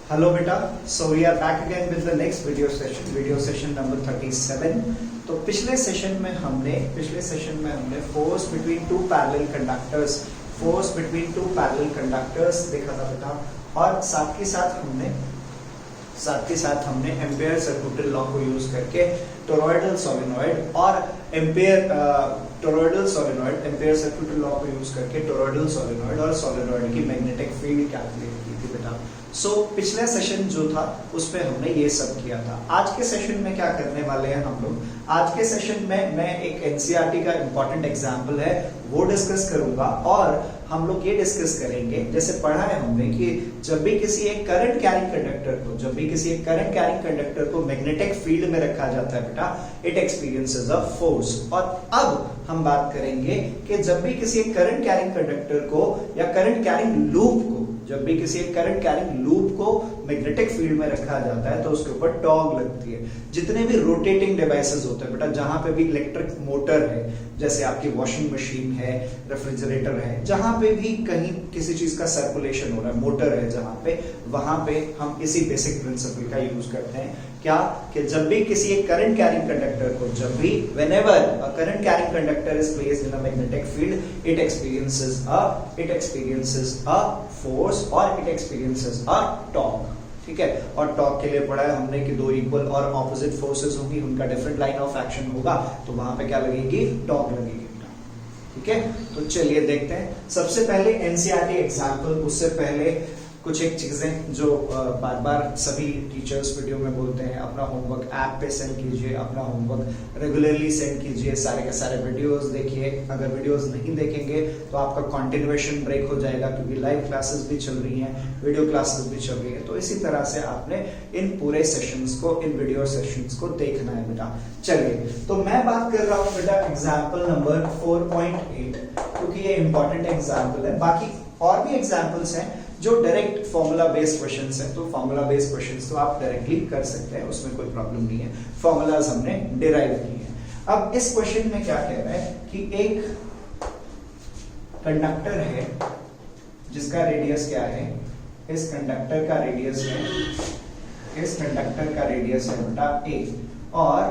Hello बेटा, so we are back again with the next video session number 37। तो पिछले session में हमने force between two parallel conductors देखा था बेटा, और साथ के साथ हमने एम्पेयर सर्कुटल लॉ को यूज करके टोरॉइडल सोलेनॉइड और एम्पेयर सर्कुटल लॉ को यूज करके टोरॉइडल सोलेनॉइड और सोलेनॉइड की मैग्नेटिक फील्ड कैलकुलेट की थी बेटा। सो पिछला सेशन जो था उसमें हमने ये सब किया था। आज के सेशन में क्या करने वाले हैं हम लोग? आज के सेशन में मैं एक एनसीईआरटी का इंपॉर्टेंट एग्जाम्पल है वो डिस्कस करूंगा, और हम लोग ये डिस्कस करेंगे, जैसे पढ़ा है हमने कि जब भी किसी एक करंट कैरिंग कंडक्टर को मैग्नेटिक फील्ड में रखा जाता है बेटा, इट एक्सपीरियंसेस अ फोर्स। और अब हम बात करेंगे कि जब भी किसी एक करंट कैरिंग कंडक्टर को या करंट कैरिंग लूप को मैग्नेटिक फील्ड में रखा जाता है तो उसके ऊपर टॉर्क लगती है। जितने भी रोटेटिंग डिवाइसेस होते हैं बेटा, जहां पे भी इलेक्ट्रिक मोटर है, जैसे आपकी वॉशिंग मशीन है, रेफ्रिजरेटर है, जहां पे भी कहीं किसी चीज का सर्कुलेशन हो रहा है, मोटर है जहां पे, वहां पे हम इसी बेसिक प्रिंसिपल का यूज करते हैं। क्या कि जब भी किसी एक करंट कैरिंग कंडक्टर को, whenever a current carrying conductor is placed in a magnetic field, it experiences a force or it experiences a torque। ठीक है, और टॉर्क के लिए पढ़ा है हमने कि दो इक्वल और ऑपोजिट फोर्सेस होंगी, उनका डिफरेंट लाइन ऑफ एक्शन होगा, तो वहां पे क्या लगेगी? टॉर्क लगेगी। ठीक है, तो चलिए देखते हैं। सबसे पहले एनसीईआरटी एग्जांपल, उससे पहले कुछ एक चीजें जो बार बार सभी टीचर्स वीडियो में बोलते हैं, अपना होमवर्क ऐप पे सेंड कीजिए, अपना होमवर्क रेगुलरली सेंड कीजिए, सारे के सारे वीडियोस देखिए। अगर वीडियोस नहीं देखेंगे तो आपका कंटिन्यूएशन ब्रेक हो जाएगा, क्योंकि लाइव क्लासेस भी चल रही हैं, वीडियो क्लासेस भी चल रही है। तो इसी तरह से आपने इन पूरे सेशंस को, इन वीडियो सेशंस को देखना है बेटा। चलिए, तो मैं बात कर रहा हूँ बेटा एग्जाम्पल नंबर 4.8, क्योंकि ये इंपॉर्टेंट एग्जाम्पल है। बाकी और भी एग्जाम्पल्स हैं जो डायरेक्ट फॉर्मूला बेस्ड क्वेश्चंस हैं, तो फॉर्मूला बेस्ड क्वेश्चंस तो आप डायरेक्टली कर सकते हैं, उसमें कोई प्रॉब्लम नहीं है। फॉर्मूलाज हमने डिराइव किए हैं। अब इस क्वेश्चन में क्या कह रहा है कि एक कंडक्टर है जिसका रेडियस क्या है? इस कंडक्टर का रेडियस है बेटा a, और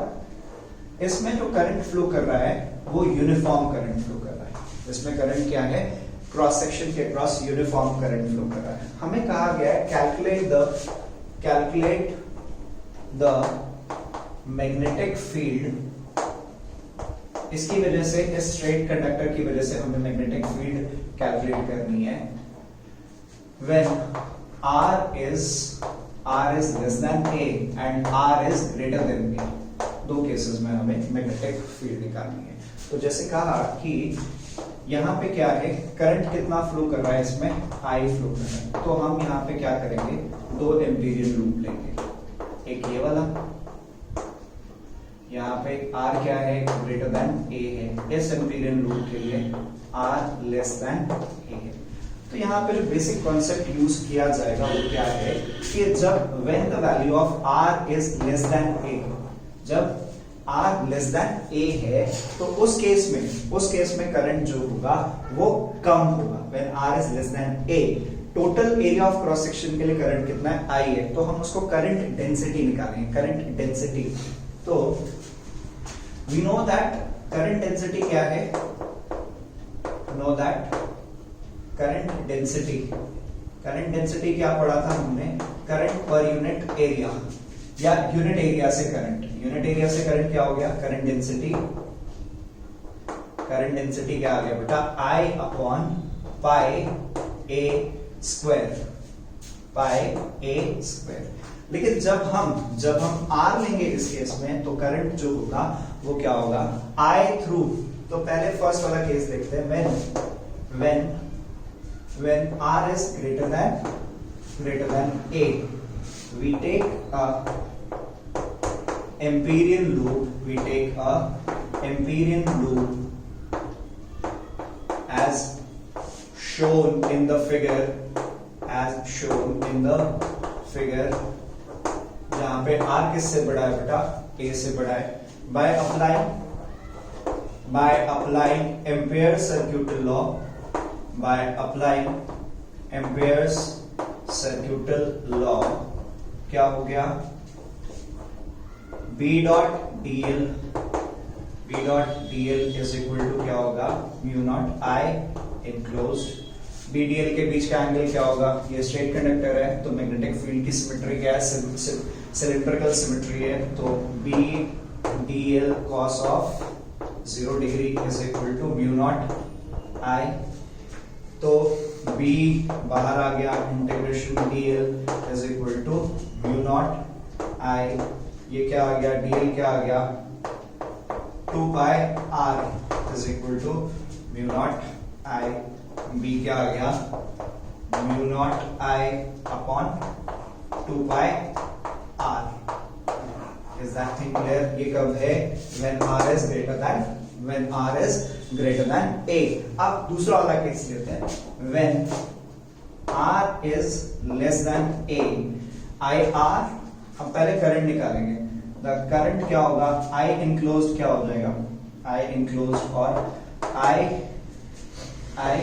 इसमें जो करंट फ्लो कर रहा है वो यूनिफॉर्म करंट फ्लो कर रहा है। इसमें करंट क्या है? क्रॉस सेक्शन के क्रॉस यूनिफॉर्म करंट फ्लो कर रहा है। हमें कहा गया है कैलकुलेट द मैग्नेटिक फील्ड। इसकी वजह से, इस स्ट्रेट कंडक्टर की वजह से हमें मैग्नेटिक फील्ड कैलकुलेट करनी है when R is less than A and R is greater than A। दो केसेस में हमें मैग्नेटिक फील्ड निकालनी है। तो जैसे कहा कि यहाँ पे क्या है, करंट कितना फ्लो कर रहा है? इसमें I फ्लो कर रहा है। तो हम यहाँ पे क्या करेंगे? दो एम्पीरियन लूप लेंगे, एक ये वाला, यहाँ पे R क्या है? ग्रेटर देन A है। इस एम्पीरियन लूप के लिए R लेस देन A है। तो यहाँ पे जो बेसिक कॉन्सेप्ट यूज किया जाएगा वो क्या है कि जब when the value of R is less than A, जब R लेस देन A है तो उस केस में करंट जो होगा वो कम होगा। When R is less than A, total area of cross section के लिए करंट कितना है? I है। तो हम उसको करंट डेंसिटी निकालेंगे, करंट डेंसिटी। तो we know that current density क्या है? know that करंट डेंसिटी क्या पढ़ा था हमने? करंट पर यूनिट एरिया, या यूनिट एरिया से करंट क्या हो गया? करंट डेंसिटी क्या आ गया बेटा? I upon pi a square. लेकिन जब हम R लेंगे इस केस में, तो करंट जो होगा वो क्या होगा? I through. तो पहले फर्स्ट वाला केस देखते हैं, when R is greater than A, we take a Amperian loop as shown in the figure, जहां पे R किससे बड़ा है बेटा? A से बड़ा है। by applying Ampere's circuital law, by applying Ampere's circuital law क्या हो गया, B dot DL is equal to क्या होगा, mu naught I enclosed. B DL के बीच का एंगल क्या होगा, ये स्ट्रेट कंडक्टर है तो मैग्नेटिक फील्ड की सिमेट्री क्या है, सिलिंड्रिकल सिमेट्री है, तो B DL cos of 0 degree is equal to mu naught I. तो b बाहर आ गया, integration dl is equal to mu naught I, ये क्या आ गया, dl क्या आ गया, 2 pi r is equal to mu naught I, b क्या आ गया, mu naught I upon 2 pi r। Is that thing clear? ये कब है, when r is greater than a। अब दूसरा वाला केस लेते हैं, when r is less than a, IR। हम पहले करंट निकालेंगे, द करंट क्या होगा, I enclosed क्या हो जाएगा, I enclosed और I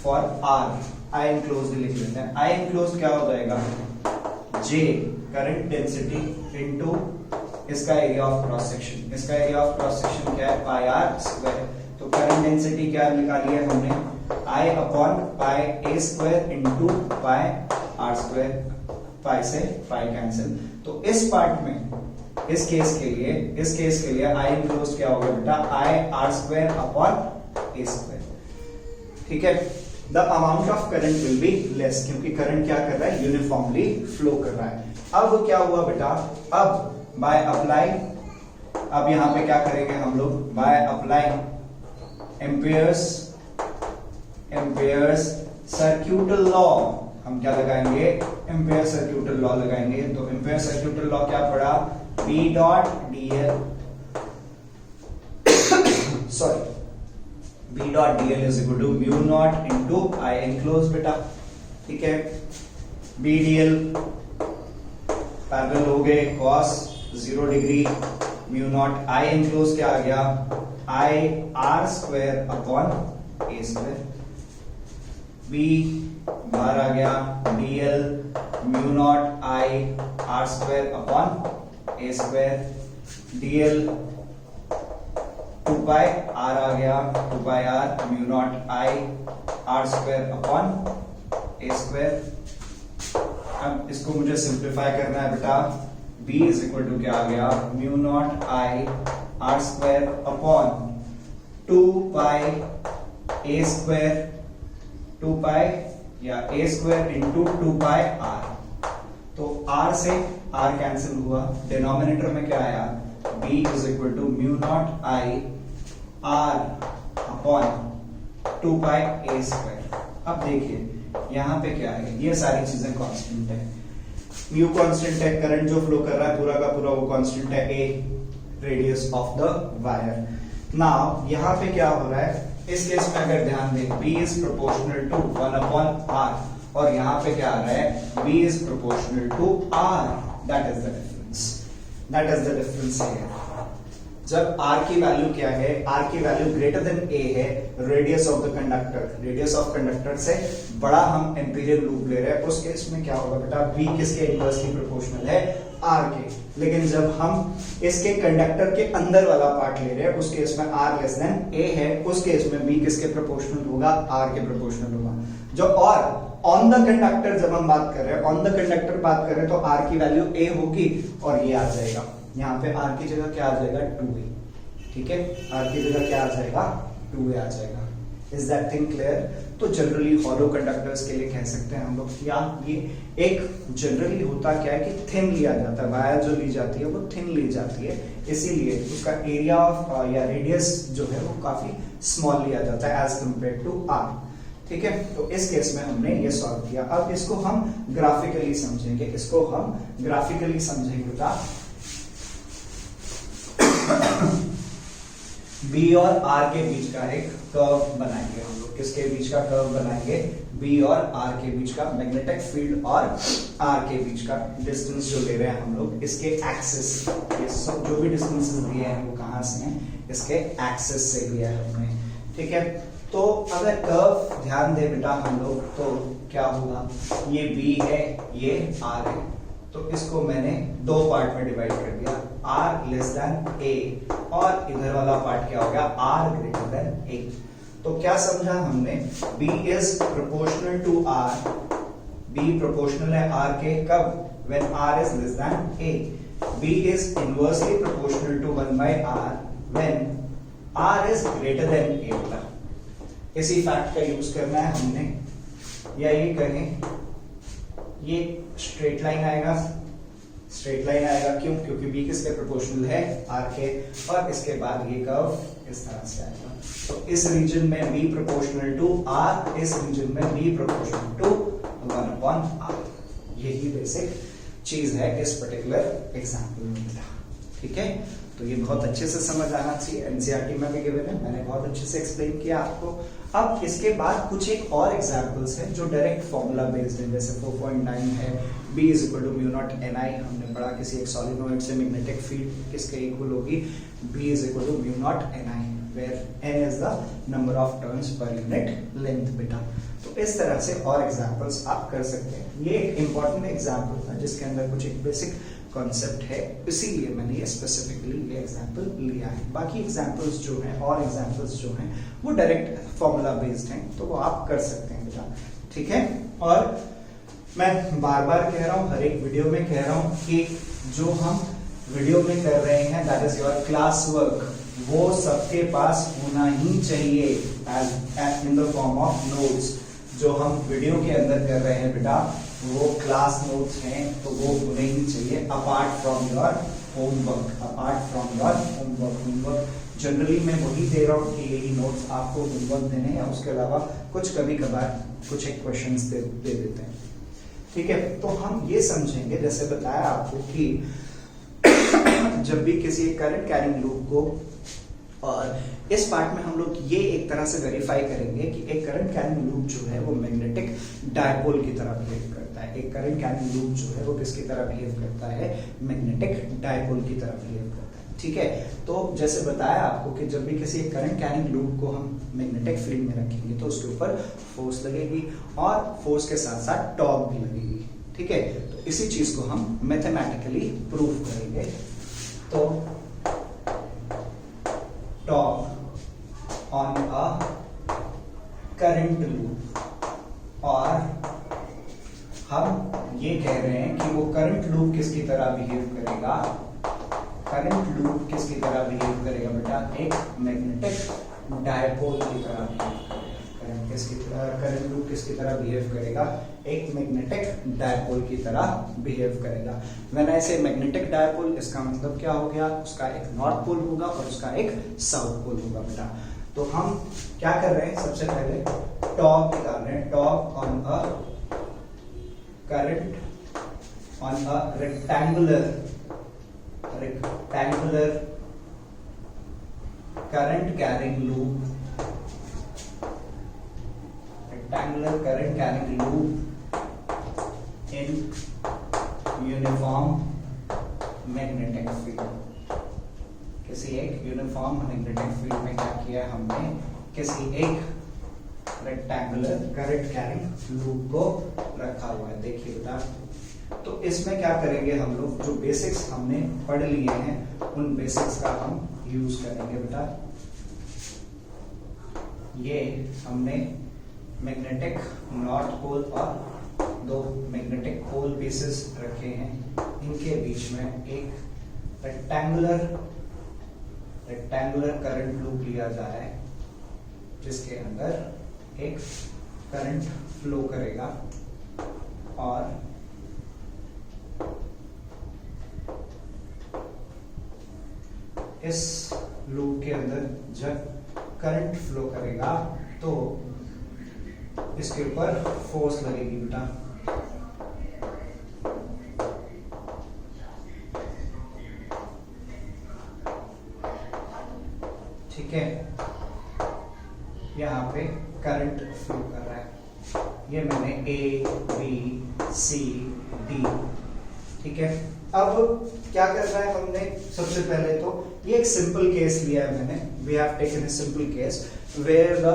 for R, I enclosed लिख लेते हैं, I enclosed क्या हो जाएगा, J करंट डेंसिटी इनटू इसका एरिया ऑफ क्रॉस सेक्शन, इसका एरिया ऑफ क्रॉस सेक्शन क्या है, पाई आर स्क्वायर। तो करंट डेंसिटी क्या निकाली है हमने, I upon pi a square into pi R square, pi से पाई कैंसिल। तो इस पार्ट में इस केस के लिए I इनक्लोज्ड क्या होगा बेटा, I r square upon a square. ठीक है, the amount of current will be less, क्योंकि करंट क्या कर रहा है, यूनिफॉर्मली फ्लो कर रहा है। अब क्या हुआ बेटा, अब बाय अप्लाई, अब यहां पे क्या करेंगे हम लोग, बाय अप्लाई एम्पियर्स सर्क्यूटल लॉ, हम क्या लगाएंगे, एम्पियर सर्क्यूटल लॉ लगाएंगे। तो एम्पियर सर्क्यूटल लॉ क्या पड़ा, B dot DL B dot DL is equal to mu naught into I enclose बेटा। ठीक है, बी डीएल पैरेलल हो गए, cos 0 degree, mu naught I enclose क्या आ गया, I R square upon A square, B बाहर आ गया, DL mu naught I R square upon A square, DL 2 pi R आ गया, 2 pi R mu naught I R square upon A square. अब इसको मुझे सिंप्लीफाई करना है बेटा, b इज इक्वल टू क्या आ गया, mu naught I R square upon 2 pi a square, 2 pi या a square into 2 pi r। तो r से r कैंसिल हुआ, डिनोमिनेटर में क्या आया, b is equal to mu naught I r upon 2 pi a square. अब देखिए यहां पे क्या है, ये सारी चीजें कांस्टेंट है, म्यू कांस्टेंट है, करंट जो फ्लो कर रहा है पूरा का पूरा वो कांस्टेंट है, a radius of the wire. Now यहां पे क्या हो रहा है, इस केस में अगर ध्यान दें, b is proportional to 1 upon r, और यहां पे क्या आ रहा है, b is proportional to r, that is the difference here. जब r की वैल्यू क्या है, r की वैल्यू ग्रेटर देन a है, radius of the conductor, radius of conductor से बड़ा हम एम्पीरियल लूप ले रहे हैं, उस केस में क्या होगा बेटा, b किसके इनवर्सली प्रोपोर्शनल है, r के। लेकिन जब हम इसके कंडक्टर के अंदर वाला पार्ट ले रहे हैं, उस केस में r लेस देन a है, उस केस में b किसके प्रोपोर्शनल होगा, r के प्रोपोर्शनल होगा। जो और ऑन द कंडक्टर जब हम बात कर रहे हैं, ऑन द कंडक्टर बात कर रहे हैं, तो r की वैल्यू a होगी और ये आ जाएगा, यहाँ पे r की जगह क्या आ जाएगा, 2a। ठीक है, r की जगह क्या आ जाएगा, 2a आ जाएगा। Is that thing clear? तो जनरली हॉलो कंडक्टर्स के लिए कह सकते हैं हम लोग, या ये एक जनरली होता क्या है कि थिन लिया जाता है, वायर जो ली जाती है वो थिन ली जाती है, इसीलिए उसका एरिया ऑफ या रेडियस जो है वो काफी स्मॉल लिया जाता है एज कंपेयर टू r। ठीक है, तो इस केस में हमने ये सॉल्व किया। अब इसको हम ग्राफिकली समझेंगे बेटा। B और R के बीच का एक कर्व बनाएंगे हम लोग, किसके बीच का कर्व बनाएंगे, B और R के बीच का, मैग्नेटिक फील्ड और R के बीच का डिस्टेंस जो ले रहे हैं हम लोग, इसके एक्सिस, ये सब जो भी डिस्टेंसेस दिए हैं वो कहां से हैं, इसके एक्सिस से लिया है हमने। ठीक है, तो अगर कर्व ध्यान दे बेटा हम लोग, तो क्या होगा, ये B है, ये R है, तो इसको मैंने दो पार्ट में डिवाइड कर दिया, R लेस देन A, और इधर वाला पार्ट क्या हो गया, R ग्रेटर देन A। तो क्या समझा हमने, B is proportional to R, B proportional है R के, कब, when R is less than A। B is inversely proportional to 1 by R when R is greater than A। इसी fact का use करना है हमने, या ये कहें, ये स्ट्रेट लाइन आएगा, स्ट्रेट लाइन आएगा क्यों, क्योंकि B किसके प्रोपोर्शनल है, R के, और इसके बाद ये कर्व इस तरह से आएगा। तो इस रीजन में B प्रोपोर्शनल टू R, इस रीजन में B प्रोपोर्शनल टू 1/R। यही बेसिक चीज है इस पर्टिकुलर एग्जाम्पल में मिला। ठीक है, तो ये बहुत अच्छे से समझ आना चाहिए, एनसीईआरटी में भी गिवन है, मैंने बहुत अच्छे से एक्सप्लेन किया आपको। अब इसके बाद कुछ एक और एग्जांपल्स हैं जो डायरेक्ट फॉर्मूला बेस्ड है, जैसे 4.9 है, B is equal to mu naught NI, हमने पढ़ा किसी एक सॉलिनॉइड से मैग्नेटिक फील्ड किसके इक्वल होगी, B is equal to mu naught NI, where n is the number of turns per unit length बेटा। तो इस तरह से और एग्जांपल्स आप कर सकते हैं। ये एक इंपॉर्टेंट एग्जांपल था जिसके अंदर कुछ एक बेसिक कॉन्सेप्ट है, इसीलिए मैंने ये स्पेसिफिकली ये एग्जांपल लिया है। बाकी एग्जांपल्स जो हैं और एग्जांपल्स जो हैं वो डायरेक्ट फॉर्मूला बेस्ड हैं, तो वो आप कर सकते हैं बेटा। ठीक है, और मैं बार बार कह रहा हूँ, हर एक वीडियो में कह रहा हूँ कि जो हम वीडियो में कर रहे हैं that is your class work, वो सबके पास होना ही चाहिए in the form of notes. जो हम वीडियो के अंदर कर रहे हैं बेटा वो क्लास नोट्स हैं, तो वो होने ही चाहिए apart from your homework, apart from your homework generally मैं वही दे रहा हूँ कि यही नोट्स आपको होमवर्क देने हैं, उसके अलावा कुछ कभी कभार कुछ एक क्वेश्चंस दे देते हैं। ठीक है, तो हम ये समझेंगे, जैसे बताया आपको कि जब भी किसी करंट कैरिंग लूप को, और इस पार्ट में हम लोग ये एक तरह से वेरीफाई करेंगे कि एक करंट कैरिंग लूप जो है वो मैग्नेटिक डायपोल की तरह बिहेव करता है। एक करंट कैरिंग लूप जो है वो किसकी तरह बिहेव करता है, मैग्नेटिक डायपोल की तरह बिहेव करता है। ठीक है, तो जैसे बताया आपको कि जब भी किसी करंट कैरिंग लूप को हम मैग्नेटिक फील्ड में रखेंगे तो उसके ऊपर फोर्स लगेगी, और फोर्स के साथ साथ टॉर्क भी लगेगी। ठीक है, तो इसी चीज को हम मैथमेटिकली प्रूव करेंगे। तो torque on a current loop, और हम ये कह रहे हैं कि वो करंट लूप किसकी तरह बिहेव करेगा, करंट लूप किसकी तरह बिहेव करेगा बेटा, एक मैग्नेटिक डायपोल की तरह बिहेव करेगा। करंट लूप किसकी तरह बिहेव करेगा, एक मैग्नेटिक डायपोल की तरह बिहेव करेगा। व्हेन आई से मैग्नेटिक डायपोल, इसका मतलब क्या हो गया, उसका एक नॉर्थ पोल होगा और उसका एक साउथ पोल होगा बेटा। तो हम क्या कर रहे हैं, सबसे पहले टॉर्क निकाल रहे हैं, torque on a current on a rectangular current carrying loop, rectangular current carrying loop in uniform magnetic field। किसी एक यूनिफॉर्म मैग्नेटिक फील्ड में क्या किया हमने, किसी एक रेक्टेंगुलर करंट कैरिंग लूप को रखा हुआ है। देखिए बेटा, तो इसमें क्या करेंगे हम लोग, जो बेसिक्स हमने पढ़ लिए हैं उन बेसिक्स का हम यूज करेंगे बेटा। ये हमने मैग्नेटिक नॉर्थ पोल और दो मैग्नेटिक पोल पीसेस रखे हैं, इनके बीच में एक रेक्टेंगुलर करंट लूप लिया जा रहा है जिसके अंदर एक करंट फ्लो करेगा, और इस लूप के अंदर जब करंट फ्लो करेगा तो इसके ऊपर फोर्स लगेगी बेटा। ठीक है, यहाँ पे करंट फ्लो कर रहा है, ये मैंने A, B, C, D। ठीक है, अब क्या कर रहा है हमने, सबसे पहले तो ये एक सिंपल केस लिया है मैंने, we have taken a simple case where the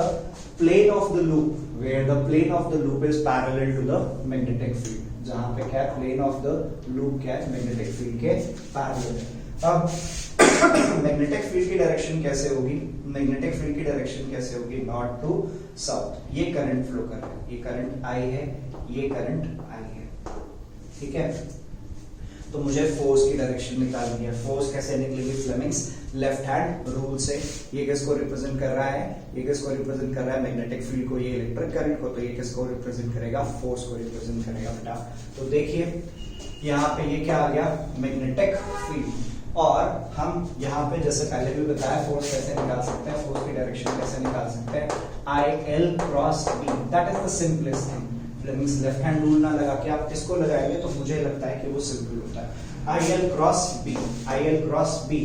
plane of the loop, where the plane of the loop is parallel to the magnetic field, जहां पे क्या है, प्लेन ऑफ द लूप क्या है, मैग्नेटिक फील्ड के पैरेलल है। अब magnetic field की डायरेक्शन कैसे होगी, मैग्नेटिक फील्ड की डायरेक्शन कैसे होगी, नॉर्थ टू साउथ। ये करंट फ्लो कर रहा है, ये करंट आई है, ये करंट आई है, ठीक है। तो मुझे फोर्स की डायरेक्शन निकालनी है। फोर्स कैसे निकलेगी, फ्लेमिंग्स लेफ्ट हैंड रूल से। ये किसको रिप्रेजेंट कर रहा है, ये किसको रिप्रेजेंट कर रहा है, मैग्नेटिक फील्ड को, ये इलेक्ट्रिक करंट को, तो ये किसको रिप्रेजेंट करेगा, फोर्स को रिप्रेजेंट करेगा बेटा। तो देखिए यहाँ पे ये क्या आ गया, मैग्नेटिक फील्ड। और हम यहाँ पे जैसे पहले भी बताया, फोर्स कैसे निकाल सकते हैं, फोर्स की डायरेक्शन कैसे निकाल सकते हैं, I L cross B, that is the simplest thing. Fleming's left hand rule ना लगा के आप इसको लगाएंगे तो मुझे लगता है कि वो सिंपल होता है। I L cross B, I L cross B,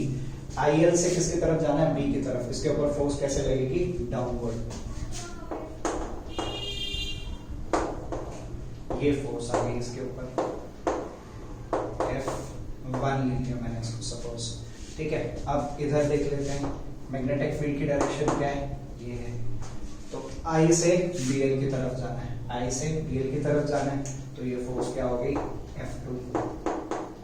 I L से किसकी तरफ जाना है, बी की तरफ। इसके ऊपर फोर्स कैसे लगेगी, डाउनवर्ड। ये फोर्स आ गई इसके ऊपर, F1 लिख लिया मैंने इसको सपोज, ठीक है। अब इधर देख लेते हैं, मैग्नेटिक फील्ड की डायरेक्शन क्या है, ये है। तो आई से बीएल की तरफ जाना है, आई से बीएल की तरफ जाना है, तो ये फोर्स क्या हो गई, F2।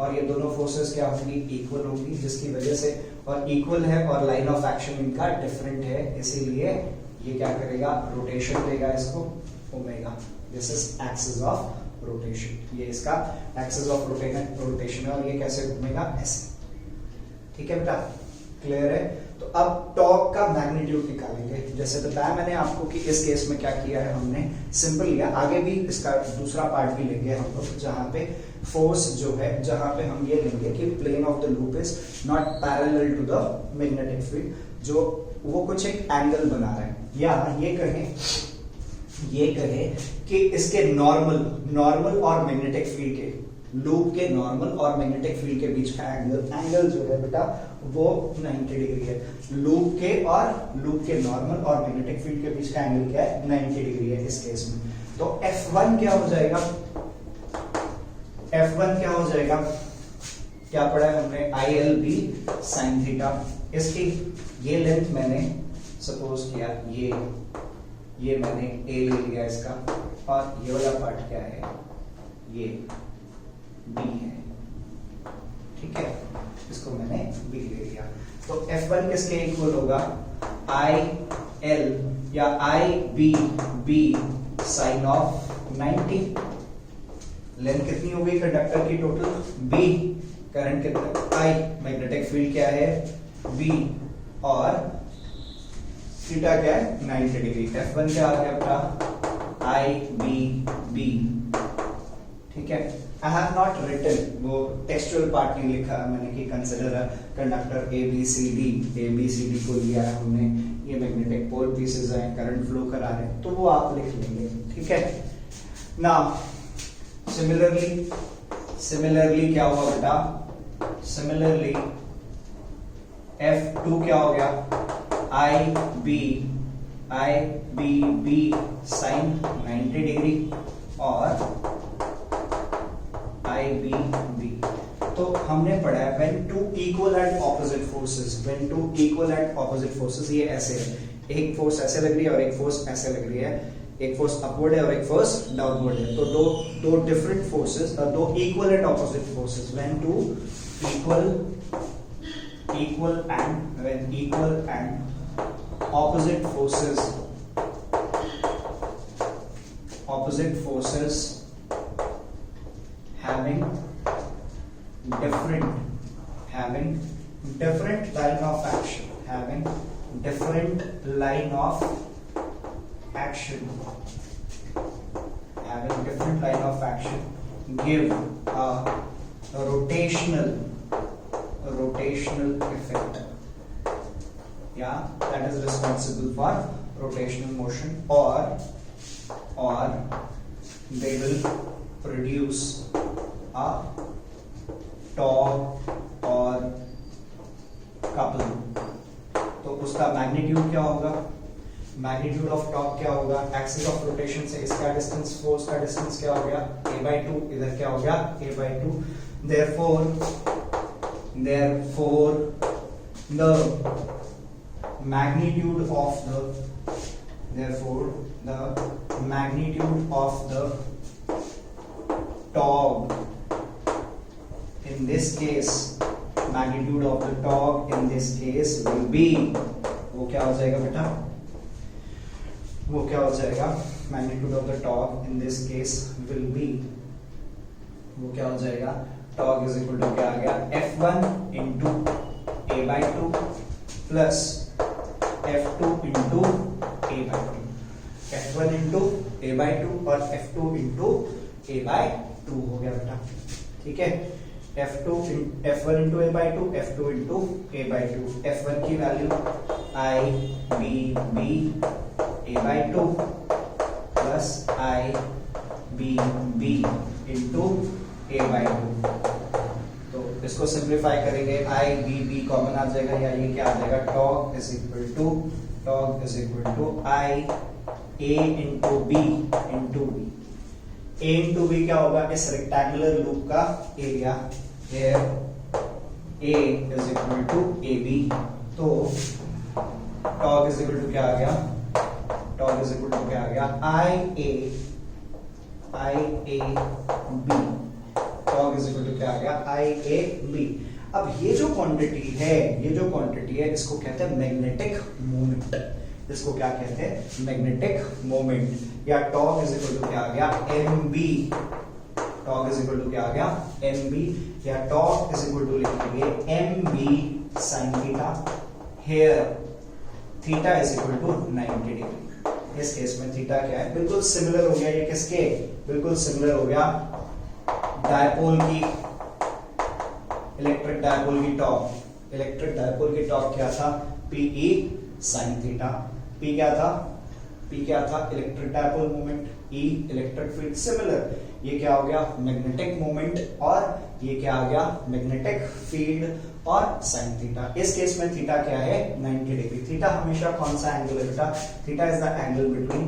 और ये दोनों फोर्सेस क्या होंगी, इक्वल होंगी, जिसकी वजह से, और इक्वल है और लाइन ऑफ एक्शन इनका डिफरेंट है, इसीलिए ये क्या करेगा, रोटेशन देगा इसको, omega. This is axis of rotation, ये इसका एक्सिस ऑफ रोटेशन है। और ये कैसे घूमेगा, ऐसे, ठीक है बेटा, क्लियर है। तो अब टॉर्क का मैग्नीट्यूड निकालेंगे। जैसे बताया मैंने आपको कि इस केस में क्या किया है, हमने सिंपल लिया। आगे भी इसका दूसरा पार्ट भी लेंगे हम लोग, जहां पे फोर्स जो है, जहां पे हम ये लेंगे कि plane of the loop is not parallel to the magnetic field, जो वो कुछ एक एंगल बना रहा है, या ये कहे कि इसके नॉर्मल और मैग्नेटिक फील्ड के, लूप के नॉर्मल और मैग्नेटिक फील्ड के बीच का एंगल जो है बेटा वो 90 डिग्री है। लूप के नॉर्मल और मैग्नेटिक फील्ड के बीच का एंगल क्या है, 90 डिग्री है इस केस में। तो F1 क्या हो जाएगा, F1 क्या हो जाएगा, क्या पढ़ा है हमने, ILB sin थीटा। इसकी ये लेंथ मैंने सपोज किया, ये मैंने A ले लिया इसका, और ये वाला पार्ट क्या है, ये B है, ठीक है, इसको मैंने B ले लिया। तो F1 किसके इक्वल होगा, IL या IB साइन ऑफ 90। लेंथ कितनी हो गई कंडक्टर की टोटल, B, करंट कितना, I, मैग्नेटिक फील्ड क्या है, B, और थीटा क्या है, 90 डिग्री। F1 क्या आ गया आपका, IBB, ठीक है। आई हैव नॉट रिटन, वो टेक्सचुअल पार्ट नहीं लिखा मैंने कि कंसिडर कंडक्टर ABCD को लिया है हमने, ये मैग्नेटिक पोल पीसेस हैं, करंट फ्लो करा रहे हैं, तो वो आप लिख लेंगे, ठीक है। नाउ सिमिलरली क्या हुआ बेटा, सिमिलरली F2 क्या हो गया, IBB साइन 90 डिग्री और IBB। तो हमने पढ़ा है when two equal and opposite forces, ये ऐसे है, एक फोर्स ऐसे लग रही है और एक फोर्स ऐसे लग रही है, एक फोर्स अपवर्ड है और एक फोर्स डाउनवर्ड है। तो दो डिफरेंट फोर्सेस, दो equal and opposite forces, when two equal and opposite forces having different line of action give a rotational effect, yeah, that is responsible for rotational motion, or they will produce a torque or couple। तो उसका magnitude क्या होगा, magnitude of torque क्या होगा, axis of rotation से इसका distance, force का distance क्या हो गया, a/2, इधर क्या हो गया, a/2। therefore the magnitude of the therefore the magnitude of the torque in this case, magnitude of the torque in this case will be, वो क्या हो जाएगा बेटा, वो क्या हो जाएगा, magnitude of the torque in this case will be, वो क्या हो जाएगा, torque is equal to क्या आ गया, F1 into A by 2 plus F2 into A by 2, F1 into A by 2 और F2 into A by 2 हो गया बेटा, ठीक है। F1 into A by 2, F2 into A by 2, F1 की value I B B A by 2 plus I B B into A by 2, तो इसको simplify करेंगे, I B B कॉमन आ जाएगा, या ये क्या आ जाएगा, torque is equal to I A into B into B, A into B क्या होगा, इस रेक्टेंगुलर लूप का area, here A is equal to AB, तो torque is equal to क्या आ गया, torque is equal to क्या आ गया, IA B, torque is equal to क्या आ गया, IA B। अब ये जो क्वांटिटी है, इसको कहते हैं मैग्नेटिक मोमेंट, इसको क्या कहते हैं, मैग्नेटिक मोमेंट, या टॉर्क इज इक्वल टू क्या आ गया, mb, torque is equal to क्या आ गया, mb, या टॉर्क इज इक्वल टू लिखेंगे mb sin theta, here theta is equal to 90 degree. इस केस में थीटा क्या है, बिल्कुल सिमिलर हो गया, ये किसके, बिल्कुल सिमिलर हो गया डायपोल की, इलेक्ट्रिक डायपोल की टॉर्क, इलेक्ट्रिक डायपोल की टॉर्क क्या था, PE sin थीटा, P क्या था, electric dipole moment, E electric field, similar, ये क्या हो गया, मैग्नेटिक मोमेंट, और ये क्या आ गया, मैग्नेटिक फील्ड और sin थीटा। इस केस में थीटा क्या है, 90 डिग्री। थीटा हमेशा कौन सा एंगल है बेटा, theta is the angle between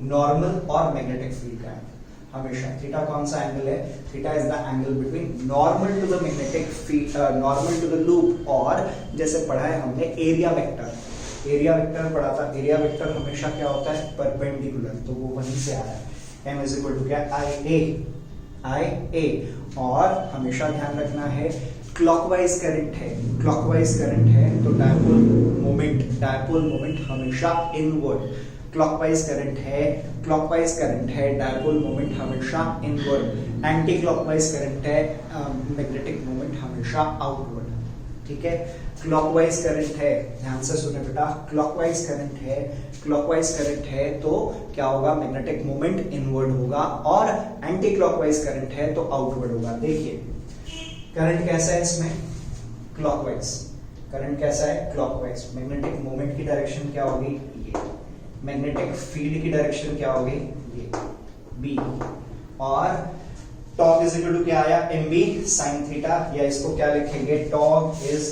normal और मैग्नेटिक फील्ड का एंगल, हमेशा थीटा कौन सा एंगल है, theta is the angle between normal to the magnetic field, normal to the loop, और जैसे पढ़ा है हमने एरिया वेक्टर पढ़ा था, एरिया वेक्टर हमेशा क्या होता है, परपेंडिकुलर, तो वो वहीं से आया है, m इज इक्वल टू क्या, IA, और हमेशा ध्यान रखना है क्लॉकवाइज करंट है, तो डायपोल मोमेंट हमेशा इनवर्ड, क्लॉकवाइज करंट है, डायपोल मोमेंट हमेशा इनवर्ड, एंटी क्लॉकवाइज करंट है, मैग्नेटिक मोमेंट हमेशा आउटवर्ड, ठीक है। क्लॉकवाइज करंट है, ध्यान से सुने बेटा, क्लॉकवाइज करंट है तो क्या होगा, मैग्नेटिक मोमेंट इनवर्ड होगा, और एंटी क्लॉकवाइज करंट है तो आउटवर्ड होगा। देखिए करंट कैसा है इसमें, क्लॉकवाइज, मैग्नेटिक मोमेंट की डायरेक्शन क्या होगी, ये, मैग्नेटिक फील्ड की डायरेक्शन क्या होगी, ये B, और टॉर्क इज इक्वल टू क्या आया, mb sin थीटा, या इसको क्या लिखेंगे, torque is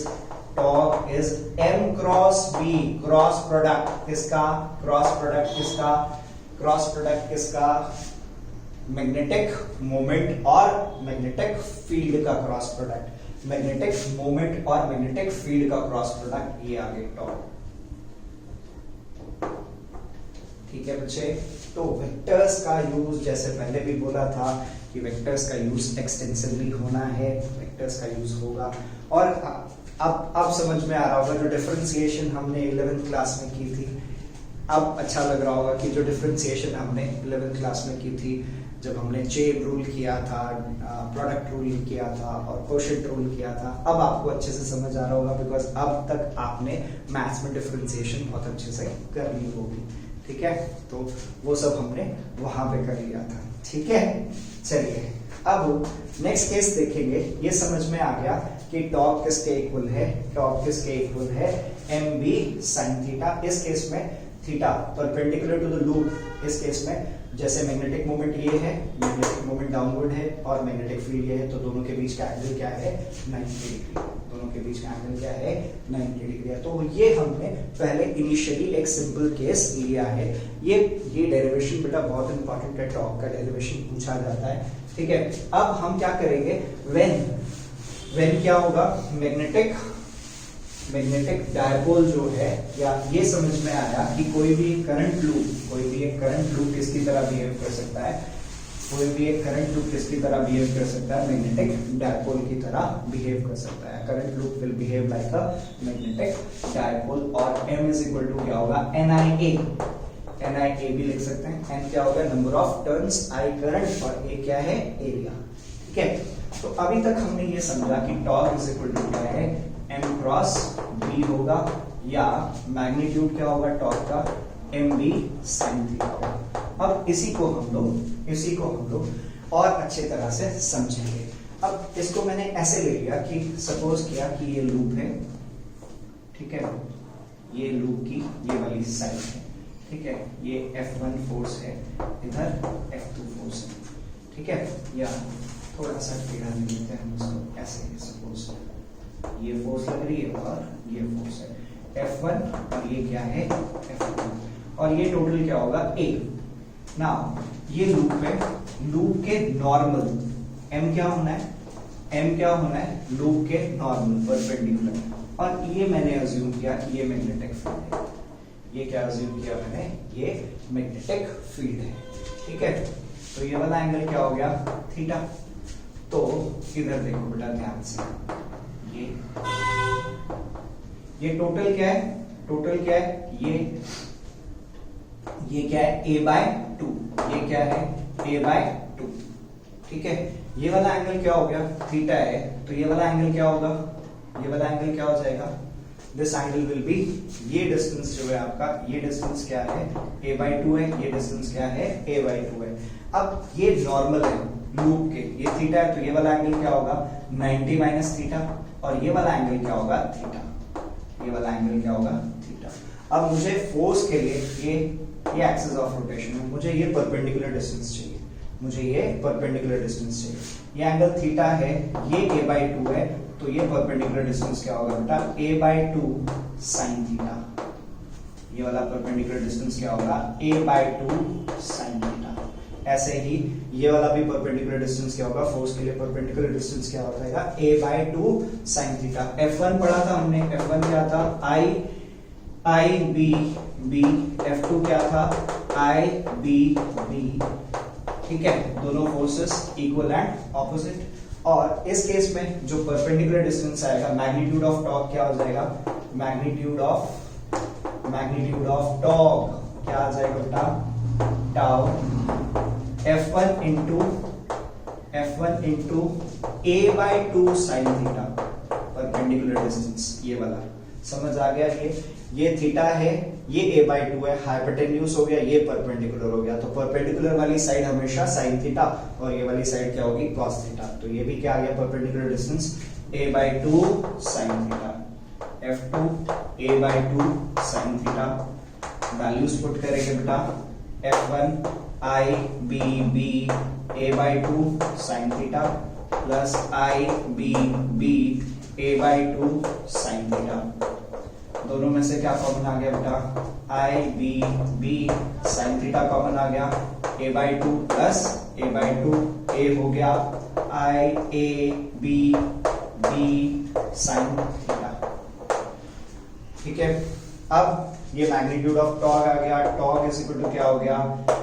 m cross b, cross product किसका, मैग्नेटिक मोमेंट और मैग्नेटिक फील्ड का क्रॉस प्रोडक्ट, ये आगे टॉर्क, ठीक है बच्चे। तो वेक्टर्स का यूज, जैसे पहले भी बोला था कि वेक्टर्स का यूज एक्सटेंसिवली होना है, वेक्टर्स का यूज होगा, और अब समझ में आ रहा होगा जो डिफरेंशिएशन हमने 11th क्लास में की थी, अब अच्छा लग रहा होगा कि जो डिफरेंशिएशन हमने 11th क्लास में की थी, जब हमने चेन रूल किया था, प्रोडक्ट रूल किया था और कोशेंट रूल किया था, अब आपको अच्छे से समझ आ रहा होगा, बिकॉज अब तक आपने मैथ्स में डिफरेंशिएशन बहुत अच्छे से कर ली होगी, ठीक है। तो वो सब हमने वहां पे कर लिया था, ठीक है। चलिए अब नेक्स्ट केस देखेंगे, ये समझ में आ गया कि टॉर्क किसके इक्वल है, mb sin थीटा। इस केस में theta perpendicular to the loop, इस केस में जैसे मैग्नेटिक मोमेंट ये है, मैग्नेटिक मोमेंट डाउनवर्ड है और मैग्नेटिक फील्ड ये है, तो दोनों के बीच का एंगल क्या है, 90 डिग्री, तो ये हमने पहले इनिशियली एक सिंपल केस लिया है। ये डेरिवेशन बेटा बहुत इंपॉर्टेंट है, टॉर्क का डेरिवेशन पूछा जाता है, ठीक है। अब हम क्या करेंगे, व्हेन क्या होगा, मैग्नेटिक मैग्नेटिक डायपोल जो है, या ये समझ में आया कि कोई भी एक करंट लूप किसकी तरह बिहेव कर सकता है, कर सकता है, मैग्नेटिक डायपोल की तरह बिहेव कर सकता है। Current loop will behave like a magnetic dipole. और m इज इक्वल टू क्या होगा, NIA भी लिख सकते हैं। n क्या होगा, number of turns, I current, और a क्या है, एरिया। ठीक है, तो अभी तक हमने ये समझा कि टॉर्क इज इक्वल टू क्या है, m क्रॉस b होगा, या मैग्नीट्यूड क्या होगा टॉर्क का, mb sin थीटा। अब इसी को हम लोग और अच्छे तरह से समझेंगे। अब इसको मैंने ऐसे ले लिया कि सपोज किया कि ये लूप है, ठीक है, ये लूप की ये वाली साइड है, ठीक है, ये F1 फोर्स है, इधर F2 फोर्स है, ठीक है, या थोड़ा सा टेढ़ा ले लेते हैं हम इसको, ऐसे सपोज ये फोर्स लग रही है और ये फोर्स है F1 और ये क्या है F2, और ये टोटल क्या होगा A। नाउ ये लूप है, लूप के नॉर्मल M क्या होना है, लूप के नॉर्मल परपेंडिकुलर, और ये मैंने अज्यूम किया कि ये मैग्नेटिक फील्ड है। ये क्या अज्यूम किया मैंने, ये मैग्नेटिक फील्ड है, ठीक है। तो ये वाला एंगल क्या हो गया, थीटा। तो इधर देखो बेटा ध्यान से, ये टोटल क्या है, ये क्या है, a/2, ये क्या है, a/2, ठीक है। ये वाला एंगल क्या हो गया, थीटा है, तो ये वाला एंगल क्या होगा, ये वाला एंगल क्या हो जाएगा, दिस एंगल विल बी, ये डिस्टेंस जो है आपका, ये डिस्टेंस क्या है, a/2 है, ये डिस्टेंस क्या है, a/2 है। अब ये नॉर्मल है लूप के, ये थीटा है, तो ये वाला एंगल क्या होगा, 90 माइनस थीटा, और ये वाला एंगल क्या होगा, थीटा, ये वाला एंगल क्या होगा, थीटा। अब मुझे फोर्स के लिए ये एक्सिस ऑफ रोटेशन है, मुझे ये परपेंडिकुलर डिस्टेंस चाहिए, ये एंगल थीटा है, ये a/2 है, तो ये परपेंडिकुलर डिस्टेंस क्या होगा बेटा, a/2 sin थीटा। ये वाला परपेंडिकुलर डिस्टेंस क्या होगा, a/2 sin थीटा। ऐसे ही ये वाला भी परपेंडिकुलर डिस्टेंस क्या होगा, फोर्स के लिए परपेंडिकुलर डिस्टेंस क्या हो जाएगा, a/2 sin थीटा। F1 पढ़ा था हमने, F1 क्या था, I/B, F2 क्या था, I/B, ठीक है, दोनों फोर्सेस इक्वल एंड ऑपोजिट। और इस केस में जो परपेंडिकुलर डिस्टेंस आएगा, मैग्नीट्यूड ऑफ टॉर्क क्या हो जाएगा, मैग्नीट्यूड ऑफ टॉर्क क्या आ जाएगा बेटा, tau F1 into a/2 sin theta, perpendicular distance ये वाला समझ आ गया। ये थीटा है, ये a/2 है, हाइपोटेन्यूज हो गया, ये परपेंडिकुलर हो गया, तो परपेंडिकुलर वाली साइड हमेशा sin थीटा और ये वाली साइड क्या होगी, cos थीटा। तो ये भी क्या आ गया, perpendicular distance a/2 sin theta, F2 a/2 sin theta. Values put करेंगे बेटा, F1 I/B a/2 sin theta plus I/B a/2 sin theta. दोनों में से क्या कॉमन आ गया बेटा, I/B sin थीटा कॉमन आ गया, a/2 प्लस a/2, a हो गया I/A/B sin थीटा, ठीक है। अब ये मैग्नीट्यूड ऑफ टॉर्क आ गया, टॉर्क इज इक्वल टू क्या हो गया,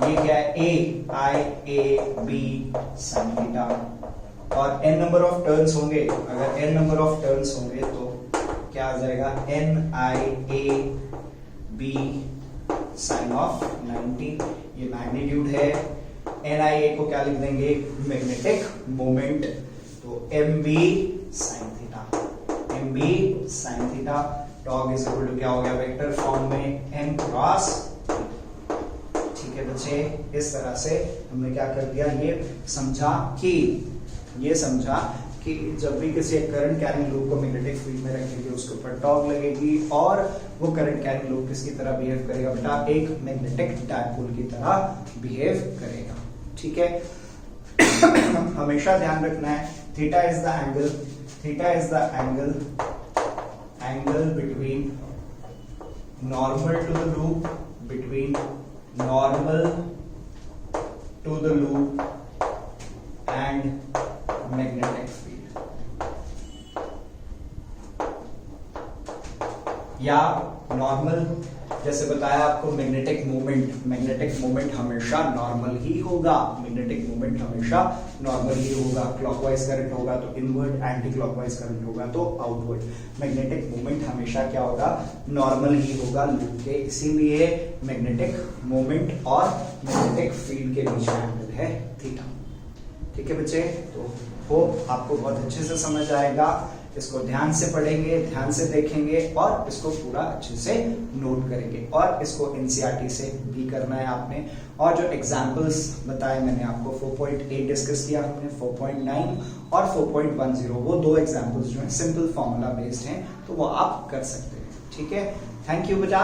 ये क्या है, I/A/B sin थीटा। और n नंबर ऑफ टर्न्स होंगे, अगर n नंबर ऑफ टर्न्स होंगे तो क्या आ जाएगा, NIA/B sin ऑफ 90। ये मैग्नीट्यूड है, NIA को क्या लिख देंगे, मैग्नेटिक मोमेंट, तो MB sin theta. Torque is equal to क्या हो गया, वेक्टर फॉर्म में m क्रॉस, ठीक है बच्चे। इस तरह से हमने क्या कर दिया, ये समझा कि जब भी किसी करंट कैरिंग लूप को मैग्नेटिक फील्ड में रखेंगे, उसके ऊपर टॉर्क लगेगी और वो करंट कैरिंग लूप किसकी तरह बिहेव करेगा बेटा, एक मैग्नेटिक डायपोल की तरह बिहेव करेगा, ठीक है। हमेशा ध्यान रखना है, theta is the angle between normal to the loop and magnetic field. या नॉर्मल, जैसे बताया आपको मैग्नेटिक मोमेंट हमेशा नॉर्मल ही होगा, मैग्नेटिक मोमेंट हमेशा नॉर्मल ही होगा। क्लॉकवाइज करंट होगा तो इनवर्ड, एंटी क्लॉकवाइज करंट होगा तो आउटवर्ड। मैग्नेटिक मोमेंट हमेशा क्या होगा, नॉर्मल ही होगा लूप के, इसीलिए मैग्नेटिक मोमेंट और मैग्नेटिक फील्ड के बीच में एंगल है थीटा। ठीक है बच्चे, तो होप आपको बहुत अच्छे से समझ आएगा। इसको ध्यान से पढ़ेंगे, ध्यान से देखेंगे और इसको पूरा अच्छे से नोट करेंगे, और इसको एनसीईआरटी से भी करना है आपने। और जो एग्जांपल्स बताए मैंने आपको 4.8 डिस्कस किया हमने, 4.9 और 4.10, वो दो एग्जांपल्स जो हैं सिंपल फॉर्मूला बेस्ड हैं, तो वो आप कर सकते हैं। ठीक है, थैंक यू बेटा।